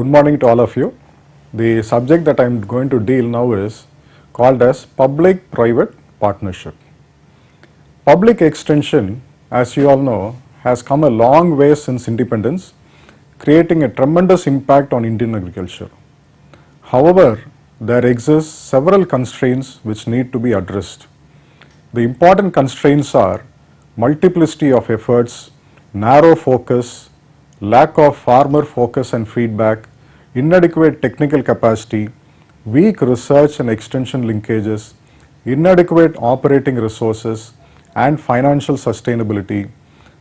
Good morning to all of you. The subject that I am going to deal now is called as public-private partnership. Public extension, as you all know, has come a long way since independence, creating a tremendous impact on Indian agriculture. However, there exist several constraints which need to be addressed. The important constraints are multiplicity of efforts, narrow focus, lack of farmer focus and feedback, inadequate technical capacity, weak research and extension linkages, inadequate operating resources and financial sustainability,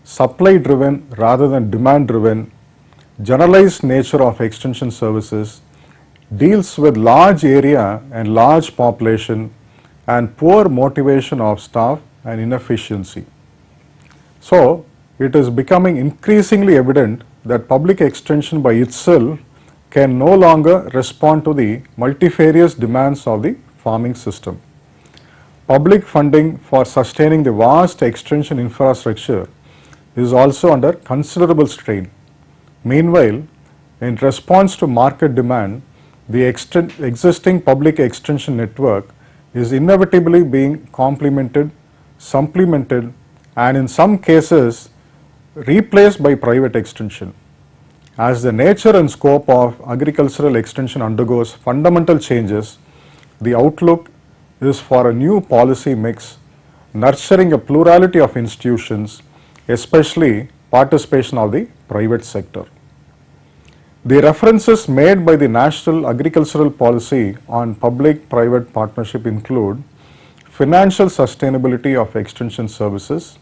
supply driven rather than demand driven, generalized nature of extension services, deals with large area and large population, and poor motivation of staff and inefficiency. So, it is becoming increasingly evident that public extension by itself can no longer respond to the multifarious demands of the farming system. Public funding for sustaining the vast extension infrastructure is also under considerable strain. Meanwhile, in response to market demand, the existing public extension network is inevitably being complemented, supplemented, and in some cases replaced by private extension. As the nature and scope of agricultural extension undergoes fundamental changes, the outlook is for a new policy mix nurturing a plurality of institutions, especially participation of the private sector. The references made by the National Agricultural Policy on public-private partnership include financial sustainability of extension services,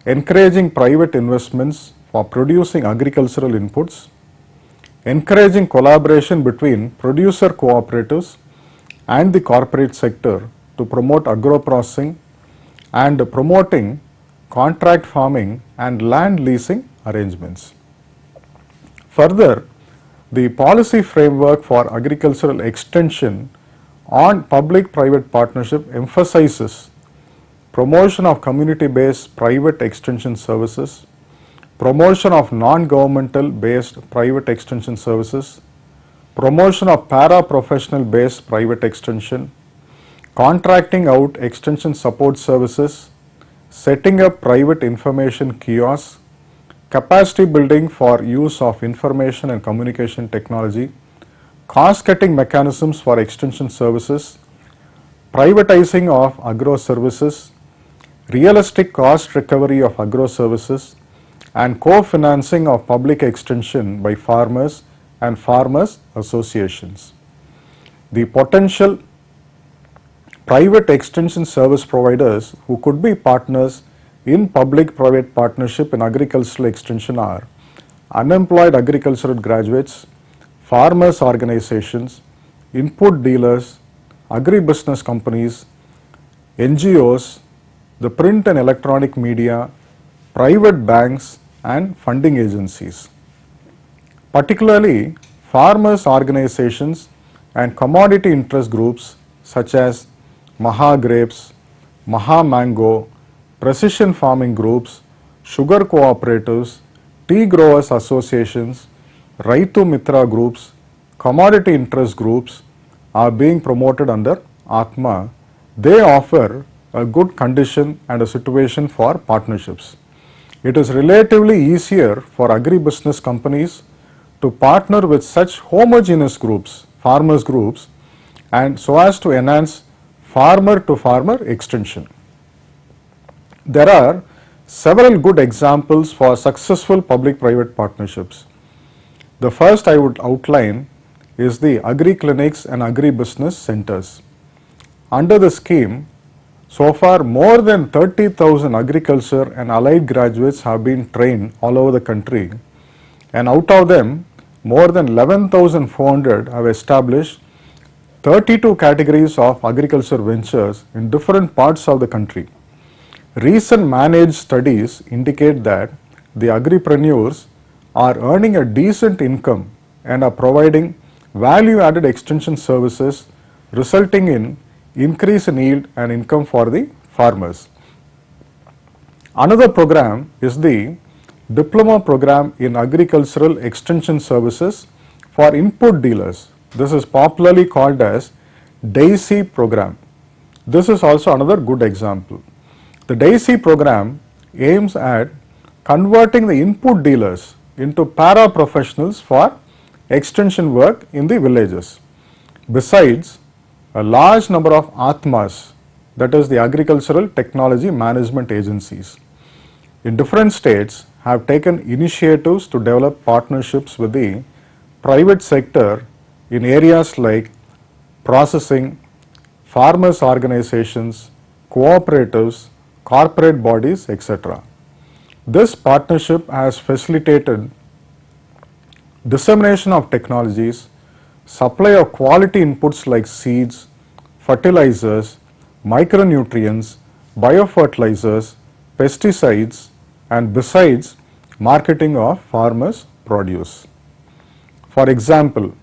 encouraging private investments for producing agricultural inputs, encouraging collaboration between producer cooperatives and the corporate sector to promote agro-processing, and promoting contract farming and land leasing arrangements. Further, the policy framework for agricultural extension on public-private partnership emphasizes promotion of community-based private extension services, promotion of non-governmental based private extension services, promotion of para-professional based private extension, contracting out extension support services, setting up private information kiosks, capacity building for use of information and communication technology, cost-cutting mechanisms for extension services, privatizing of agro services, realistic cost recovery of agro services, and co-financing of public extension by farmers and farmers associations. The potential private extension service providers who could be partners in public-private partnership in agricultural extension are unemployed agricultural graduates, farmers organizations, input dealers, agribusiness companies, NGOs, the print and electronic media, private banks and funding agencies. Particularly, farmers organizations and commodity interest groups such as Maha Grapes, Maha Mango, precision farming groups, sugar cooperatives, tea growers associations, Raitu Mitra groups, commodity interest groups are being promoted under Atma. They offer a good condition and a situation for partnerships. It is relatively easier for agribusiness companies to partner with such homogeneous groups, farmers groups, and so as to enhance farmer to farmer extension. There are several good examples for successful public-private partnerships. The first I would outline is the agri-clinics and agri-business centers. Under the scheme, so far more than 30,000 agriculture and allied graduates have been trained all over the country, and out of them more than 11,400 have established 32 categories of agriculture ventures in different parts of the country. Recent managed studies indicate that the agripreneurs are earning a decent income and are providing value-added extension services, resulting in increase in yield and income for the farmers. Another program is the Diploma Program in Agricultural Extension Services for input dealers. This is popularly called as DAISY program. This is also another good example. The DAISY program aims at converting the input dealers into para-professionals for extension work in the villages. Besides, a large number of ATMAs, that is the Agricultural Technology Management Agencies, in different states have taken initiatives to develop partnerships with the private sector in areas like processing, farmers organizations, cooperatives, corporate bodies, etc. This partnership has facilitated dissemination of technologies, supply of quality inputs like seeds, fertilizers, micronutrients, biofertilizers, pesticides, and besides marketing of farmers' produce. For example,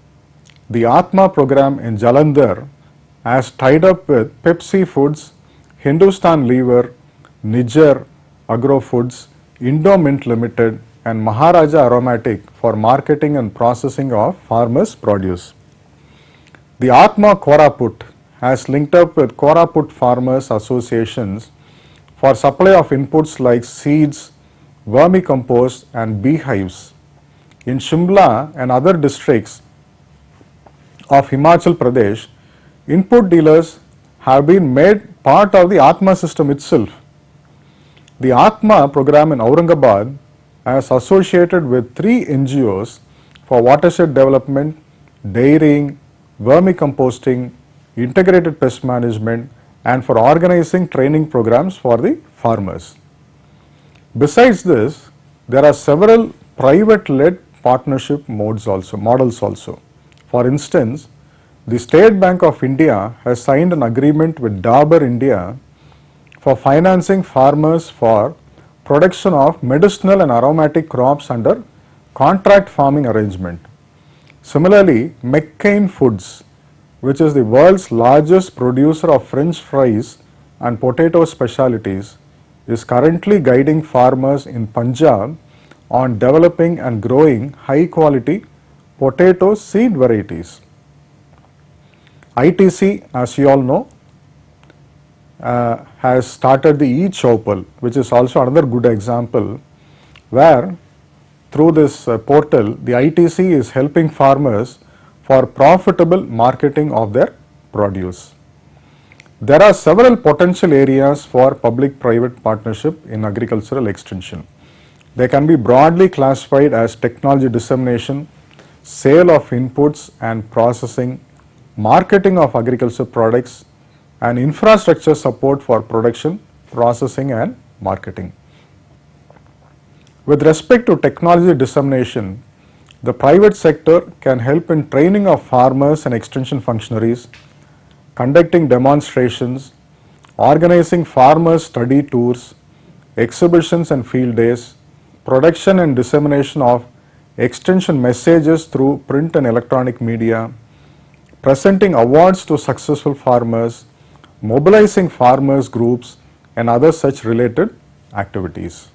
the Atma program in Jalandhar has tied up with Pepsi Foods, Hindustan Lever, Niger Agro Foods, Indomint Limited, and Maharaja Aromatic for marketing and processing of farmers' produce. The Atma Koraput has linked up with Koraput Farmers Associations for supply of inputs like seeds, vermicompost, and beehives. In Shimla and other districts of Himachal Pradesh, input dealers have been made part of the Atma system itself. The Atma program in Aurangabad has associated with 3 NGOs for watershed development, dairying, vermicomposting, integrated pest management, and for organizing training programs for the farmers. Besides this, there are several private-led partnership models also. For instance, the State Bank of India has signed an agreement with Dabur India for financing farmers for production of medicinal and aromatic crops under contract farming arrangement. Similarly, McCain Foods, which is the world's largest producer of French fries and potato specialties, is currently guiding farmers in Punjab on developing and growing high quality potato seed varieties. ITC, as you all know, has started the e-Chopal, which is also another good example, where through this portal the ITC is helping farmers for profitable marketing of their produce. There are several potential areas for public-private partnership in agricultural extension. They can be broadly classified as technology dissemination, sale of inputs and processing, marketing of agricultural products, and infrastructure support for production, processing, and marketing. With respect to technology dissemination, the private sector can help in training of farmers and extension functionaries, conducting demonstrations, organizing farmer study tours, exhibitions and field days, production and dissemination of extension messages through print and electronic media, presenting awards to successful farmers, mobilizing farmers groups, and other such related activities.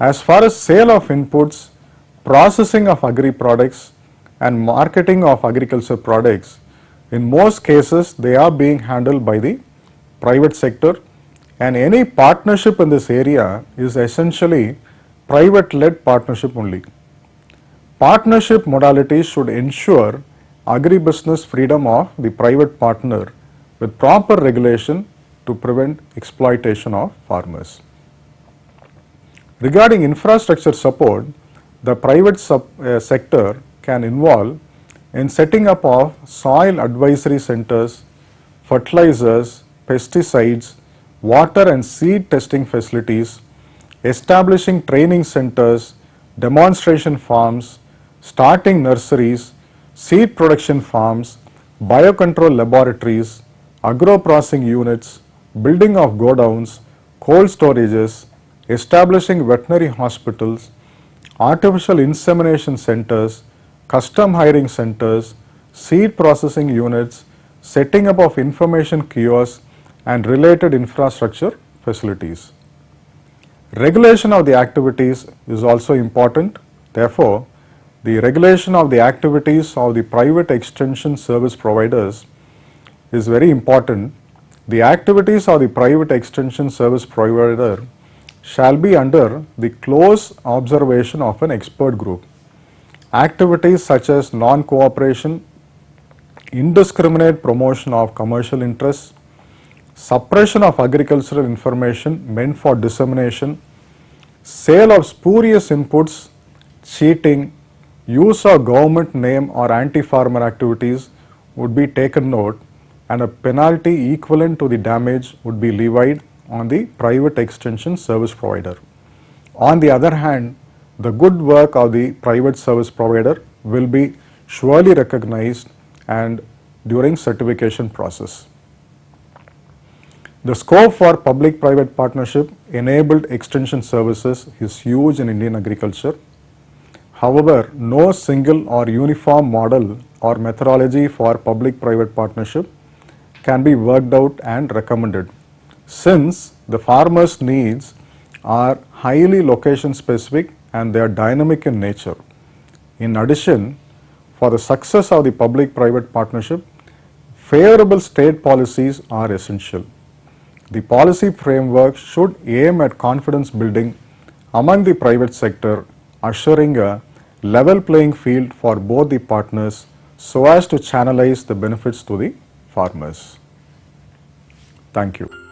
As far as sale of inputs, processing of agri products, and marketing of agriculture products, in most cases they are being handled by the private sector, and any partnership in this area is essentially private-led partnership only. Partnership modalities should ensure agribusiness freedom of the private partner with proper regulation to prevent exploitation of farmers. Regarding infrastructure support, the private sector can involve in setting up of soil advisory centers, fertilizers, pesticides, water and seed testing facilities, establishing training centers, demonstration farms, starting nurseries, seed production farms, biocontrol laboratories, agro-processing units, building of godowns, cold storages, establishing veterinary hospitals, artificial insemination centers, custom hiring centers, seed processing units, setting up of information kiosks, and related infrastructure facilities. Regulation of the activities is also important. Therefore, The regulation of the activities of the private extension service providers is very important. The activities of the private extension service provider shall be under the close observation of an expert group. Activities such as non-cooperation, indiscriminate promotion of commercial interests, suppression of agricultural information meant for dissemination, sale of spurious inputs, cheating, use of government name or anti-farmer activities would be taken note, and a penalty equivalent to the damage would be levied on the private extension service provider. On the other hand, the good work of the private service provider will be surely recognized and during certification process. The scope for public-private partnership enabled extension services is huge in Indian agriculture. However, no single or uniform model or methodology for public-private partnership can be worked out and recommended, since the farmers' needs are highly location specific and they are dynamic in nature. In addition, for the success of the public-private partnership, favorable state policies are essential. The policy framework should aim at confidence building among the private sector, assuring a level playing field for both the partners so as to channelize the benefits to the farmers. Thank you.